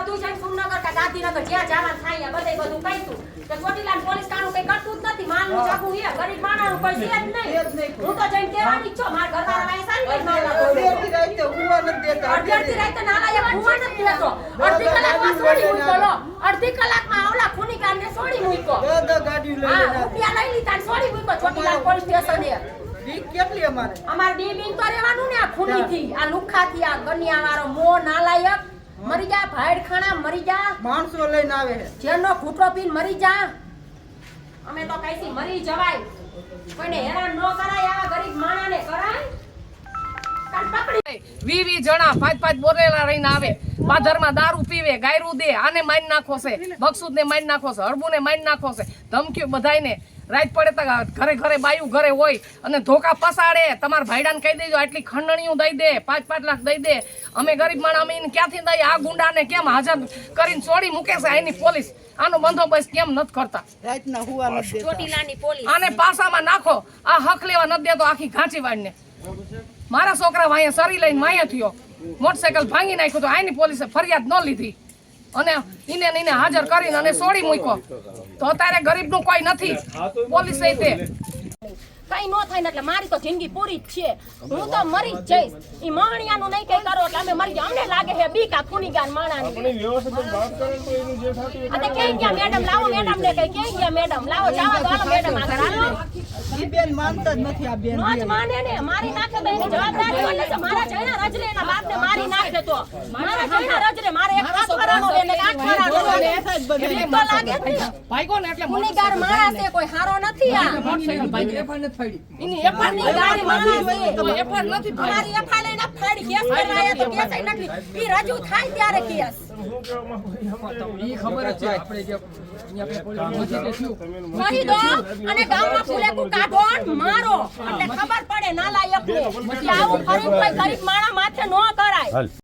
બધું છે સુરનગર કે ગાંધીનગર જ્યાં જવાનું થાય બધું કઈતું કે ચોટીલા પોલીસ કાણું કઈ કરતું જ નથી માનનું જાગું હે ગરીબ માણસનું કોઈ છે જ નહીં હું તો જઈને કહેવાની જ છું માર ઘરવાળા વાય સારી કઈ મારવા અડધી રાતે હુવા નથી દેતા અડધી રાતે નાલાયક હુવા નથી દેતો અડધી કલાકમાં છોડી મૂક્યો લો અડધી કલાકમાં આવલા ખૂનીકારને છોડી મૂક્યો દાદા ગાડી લઈ હા રૂપિયા લઈ લીધા ને છોડી મૂક્યો ચોટીલા પોલીસ સ્ટેશને વીક કેટલી અમારે ડીબીન તો રહેવાનું ને આ ખૂનીથી આ લુખાથી આ ગનિયાવાળો મો નાલાયક મરી જા ભાડખાણા મરી જા માણસો લઈને આવે છે જેનો ઘૂંટો પીન મરી જા અમે તો કઈસી મરી જવાય કોઈને હેરાન ન કરાય આવા ગરીબ માણાને કરાય કાન પકડી 20 જણા 5 બોરેલા રહીને આવે પાધરમાં દારૂ પીવે ગાયરું દે આને મારી નાખો છે બક્ષુદને મારી નાખો છે હરબુને મારી નાખો છે ધમકીઓ બધાયને રાત પડે તો ઘરે ઘરે બાયું ઘરે હોય અને ધોકા પસાડે તમારા ભાઈડાને કહી દેજો આટલી ખંડણીઓ દઈ દે 5-5 લાખ દઈ દે અમે ગરીબ માણસ અમે એને ક્યાંથી દઈએ આ ગુંડાને કેમ હાજર કરીને છોડી મૂકે છે એની પોલીસ આનો બંદોબસ્ત કેમ નથી કરતા રાતના હુવા નથી દેતા ચોટીલાની પોલીસ આને પાસામાં નાખો આ હક લેવા નથી દેતો આખી ઘાંચી વાળને મારા છોકરા વાંહે સરી લઈને વાંહે થયો મોટરસાયકલ ભાંગી નાખ્યું તો આની પોલીસે ફરિયાદ ન લીધી અને એને હાજર કરીને અને છોડી મૂક્યો તો અત્યારે ગરીબનું કોઈ નથી પોલીસે તે કઈ નો થાય ને એટલે મારી તો જિંદગી પૂરી જ છે હું તો મરી જ જઈશ ઈ માણિયાનું નહીં કઈ કરો એટલે અમે મરી જાય અમને લાગે છે બીકા ખૂનીગાન માણાની અને ક્યાં ગયા મેડમ લાવો મેડમ ને કઈ ક્યાં ગયા મેડમ લાવો જવા દો હાલો મેડમ આગળ હાલો ઈ બેન માનતા જ નથી આ બેન નો જ માને ને મારી નાખે તો એની જવાબદારી એટલે છે મારા જઈના રજરે એના બાપને મારી નાખે તો મારા જઈના રજરે મારે એક હાથ કરાનો એને 8 કરાનો એટલે તો લાગે જ ભાઈકો ને એટલે ખૂનીગાર માણસ છે કોઈ હારો નથી આ મોટરસાયકલ ભાઈ એની એફઆર ની ગાડી માણસ છે એફઆર નથી અમારી એફઆર લઈને ફાડી કેસ કરાયા તો કેસ નથી ઈ રજૂ થાય ત્યારે કેસ ઈ ખબર છે આપણે જે અહીંયા પોલીસ કહી દો અને ગામમાં ફૂલેકુ કાઢો ને મારો એટલે ખબર પડે નાલાયક ને આવું ફરી કોઈ ગરીબ માણસ માથે ન કરાય